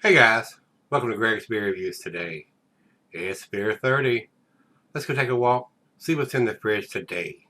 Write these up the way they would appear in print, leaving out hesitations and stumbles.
Hey guys, welcome to Gregsbeerreviews today. It's beer 30. Let's go take a walk, see what's in the fridge today.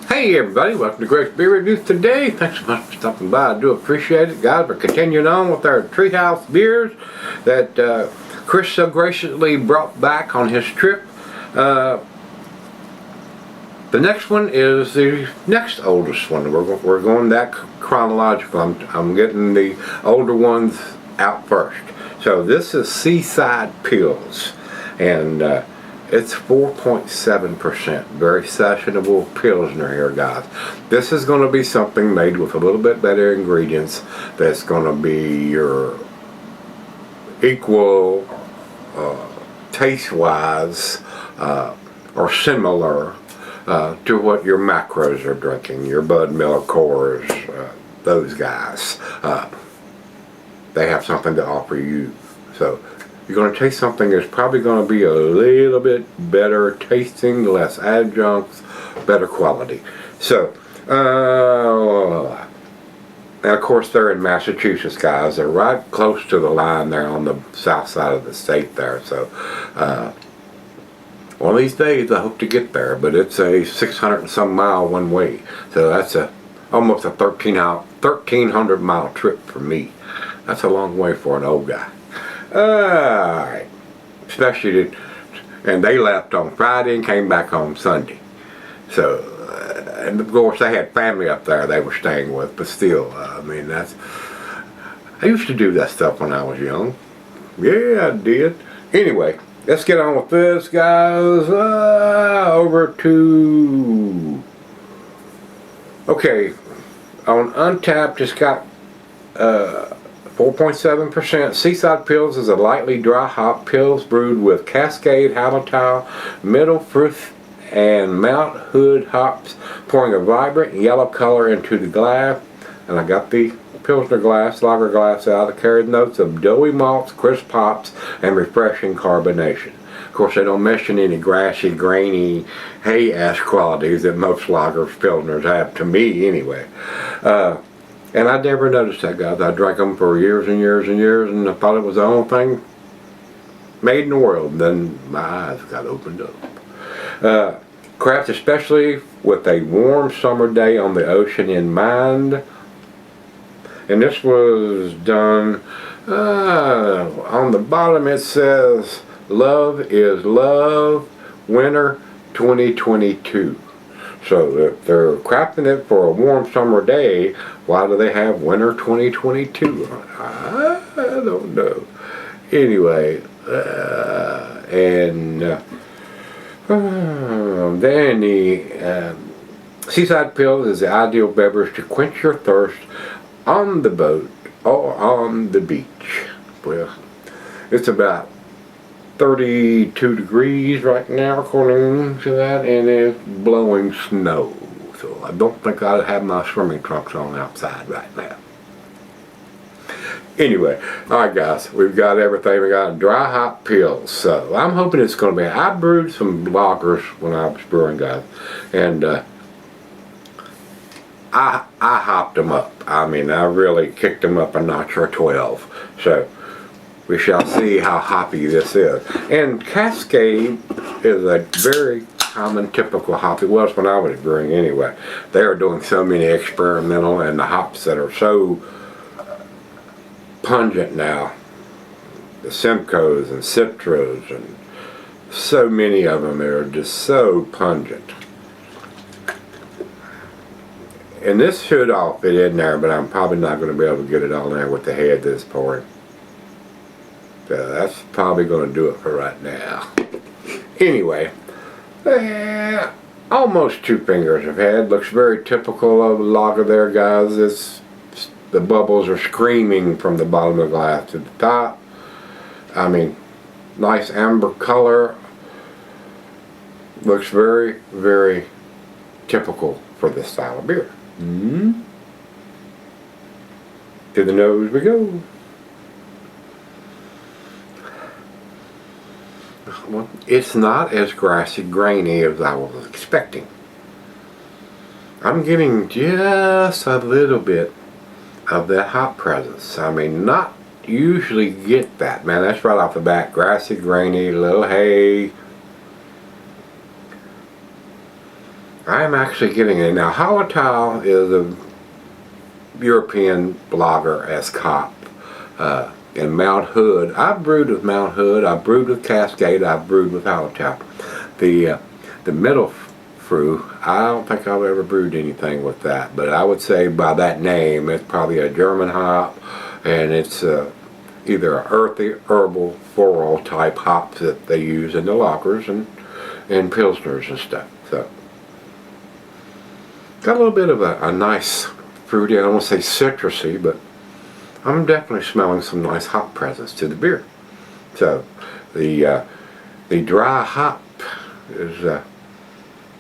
Hey everybody, welcome to Gregsbeerreviews today. Thanks so much for stopping by. I do appreciate it, guys. We're continuing on with our treehouse beers that Chris so graciously brought back on his trip. The next one is the next oldest one. We're going that chronological. I'm getting the older ones out first. So this is Seaside Pils, and it's 4.7%. Very sessionable Pilsner here, guys. This is going to be something made with a little bit better ingredients that's going to be your equal taste-wise or similar to what your macros are drinking, your Bud Miller Coors, those guys. They have something to offer you. So you're going to taste something that's probably going to be a little bit better tasting, less adjuncts, better quality. So, and of course they're in Massachusetts, guys. They're right close to the line there on the south side of the state there. So, one of these days I hope to get there, but it's a 600 and some mile one way. So that's almost a 1,300 mile trip for me. That's a long way for an old guy. Alright, especially and they left on Friday and came back on Sunday. So, and of course they had family up there they were staying with, but still, I mean, I used to do that stuff when I was young. Yeah, I did. Anyway, let's get on with this, guys. Over to, okay, on Untapped, it's got 4.7%. Seaside Pils is a lightly dry hop Pils brewed with Cascade, Hallertau, Mittelfrüh, and Mount Hood hops, pouring a vibrant yellow color into the glass. And I got the Pilsner glass, lager glass out. It carried notes of doughy malts, crisp hops, and refreshing carbonation. Of course, they don't mention any grassy, grainy, hay-ash qualities that most lagers, Pilsners have, to me anyway. And I never noticed that, guys. I drank them for years and years and years, and I thought it was the only thing made in the world. And then my eyes got opened up. Craft especially with a warm summer day on the ocean in mind. And this was done, on the bottom it says, Love is Love, Winter 2022. So if they're crafting it for a warm summer day, why do they have Winter 2022 on it? I don't know. Anyway, then the Seaside Pils is the ideal beverage to quench your thirst on the boat or on the beach. Well, it's about 32 degrees right now according to that, and it's blowing snow. So I don't think I'd have my swimming trunks on outside right now. Anyway, alright guys, we've got everything. We got dry hop Pils. So I'm hoping it's going to be, I brewed some lagers when I was brewing, guys, and I hopped them up. I mean, I really kicked them up a notch or 12. So we shall see how hoppy this is. And Cascade is a very common, typical hop. It was when I was brewing anyway. They are doing so many experimental, and the hops that are so pungent now. The Simcoes and Citros, and so many of them are just so pungent. And this should all fit in there, but I'm probably not going to be able to get it all in there with the head that's pouring. So that's probably going to do it for right now. Anyway, almost 2 fingers of head. Looks very typical of a lager there, guys. The bubbles are screaming from the bottom of the glass to the top. I mean, nice amber color. Looks very, very typical for this style of beer. To the nose we go. Well, it's not as grassy grainy as I was expecting. I'm getting just a little bit of that hop presence. I mean, not usually get that, man. That's right off the bat. Grassy, grainy, little hay. I am actually getting it. Now, Hallertau is a European lager-esque hop. And Mount Hood, I've brewed with Mount Hood, I've brewed with Cascade, I've brewed with Hallertau. The middle fruit, I don't think I've ever brewed anything with that, but I would say by that name it's probably a German hop, and it's either a earthy, herbal, floral type hops that they use in the lagers and pilsners and stuff. So got a little bit of a nice fruity, I don't want to say citrusy, but I'm definitely smelling some nice hop presence to the beer. So the dry hop is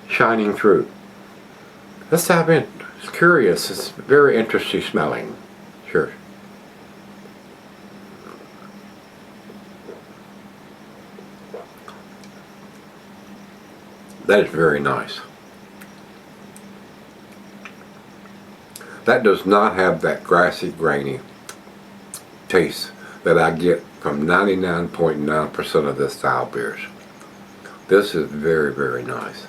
shining through. Let's dive in. It's curious. It's very interesting smelling. Sure. That is very nice. That does not have that grassy, grainy taste that I get from 99.9% of this style beers. This is very, very nice.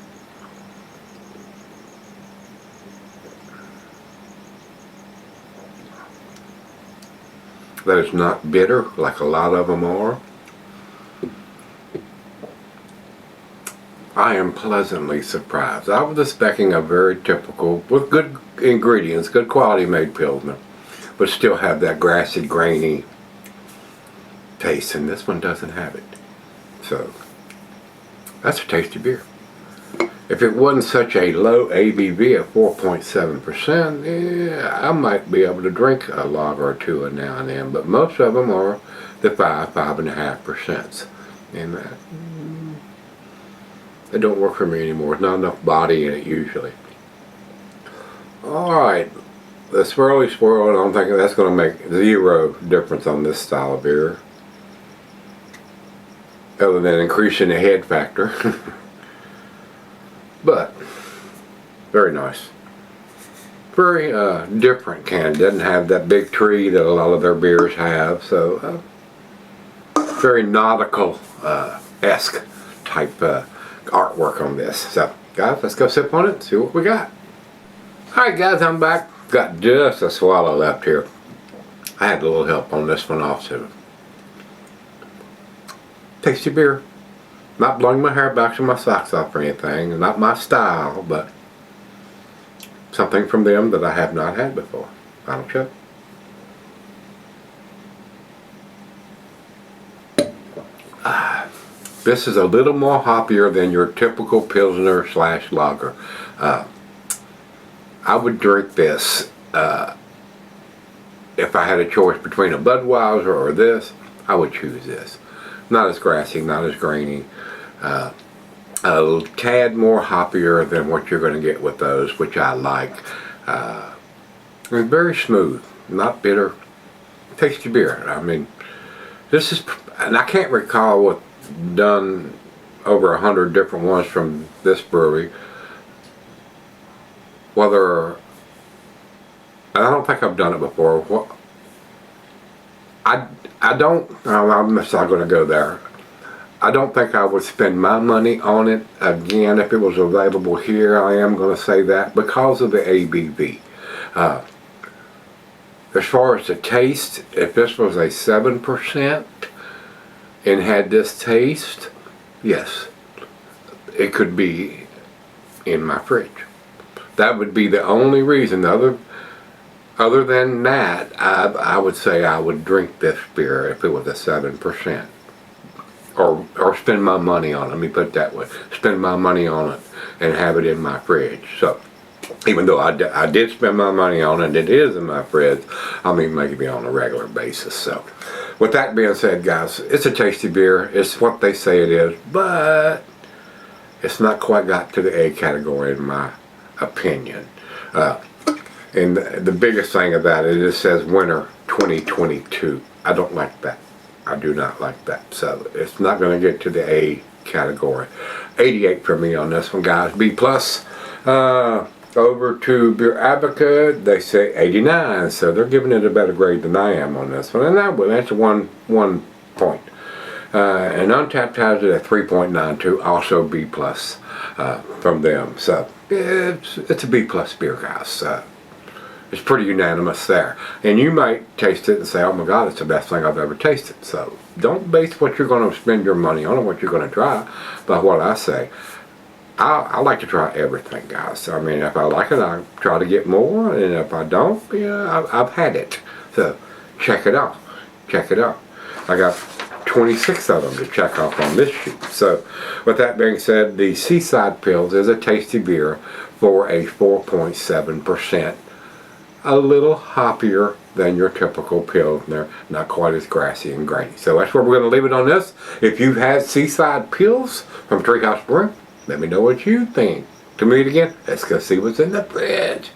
That is not bitter like a lot of them are. I am pleasantly surprised. I was expecting a very typical, with good ingredients, good quality made Pilsner, but still have that grassy, grainy taste, and this one doesn't have it. So that's a tasty beer. If it wasn't such a low ABV at 4.7%, yeah, I might be able to drink a lager or two now and then, but most of them are the 5.5%. And it don't work for me anymore. There's not enough body in it usually. Alright, the swirly swirl, I'm thinking that's going to make zero difference on this style of beer, other than increasing the head factor. But very nice, very different can. Doesn't have that big tree that a lot of their beers have, so very nautical esque type artwork on this. So guys, let's go sip on it and see what we got. Alright guys, I'm back. Got just a swallow left here. I had a little help on this one also. Tasty beer. Not blowing my hair back to my socks off or anything. Not my style, but something from them that I have not had before. Final check. This is a little more hoppier than your typical Pilsner / lager. I would drink this if I had a choice between a Budweiser or this. I would choose this. Not as grassy, not as grainy. A tad more hoppier than what you're going to get with those, which I like. It's very smooth, not bitter. Tasty beer. I mean, this is, and I can't recall what done over 100 different ones from this brewery. Whether, I don't think I've done it before. What I'm not going to go there. I don't think I would spend my money on it again if it was available here. I am going to say that because of the ABV. As far as the taste, if this was a 7% and had this taste, yes, it could be in my fridge. That would be the only reason. Other than that, I would say I would drink this beer if it was a 7%. Or spend my money on it. Let me put it that way. Spend my money on it and have it in my fridge. So, even though I did spend my money on it, it is in my fridge. I mean, maybe on a regular basis. So, with that being said, guys, it's a tasty beer. It's what they say it is, but it's not quite got to the A category in my opinion. And the biggest thing of that, it just says winter 2022. I don't like that. I do not like that. So it's not going to get to the A category. 88 for me on this one, guys. B plus. Over to Beer Advocate, they say 89, so they're giving it a better grade than I am on this one, and that's one point. And Untapped has it at 3.92, also B plus from them. So it's a B plus beer, guys. It's pretty unanimous there. And you might taste it and say, oh my God, it's the best thing I've ever tasted. So don't base what you're going to spend your money on or what you're going to try by what I say. I like to try everything, guys. I mean, if I like it, I try to get more, and if I don't, I've had it. So check it out. Check it out. I got 26 of them to check off on this sheet. So with that being said, the Seaside Pils is a tasty beer for a 4.7%. A little hoppier than your typical Pilsner, not quite as grassy and grainy. So that's where we're going to leave it on this. If you've had Seaside Pils from Treehouse Brewing, let me know what you think. To meet again, let's go see what's in the fridge.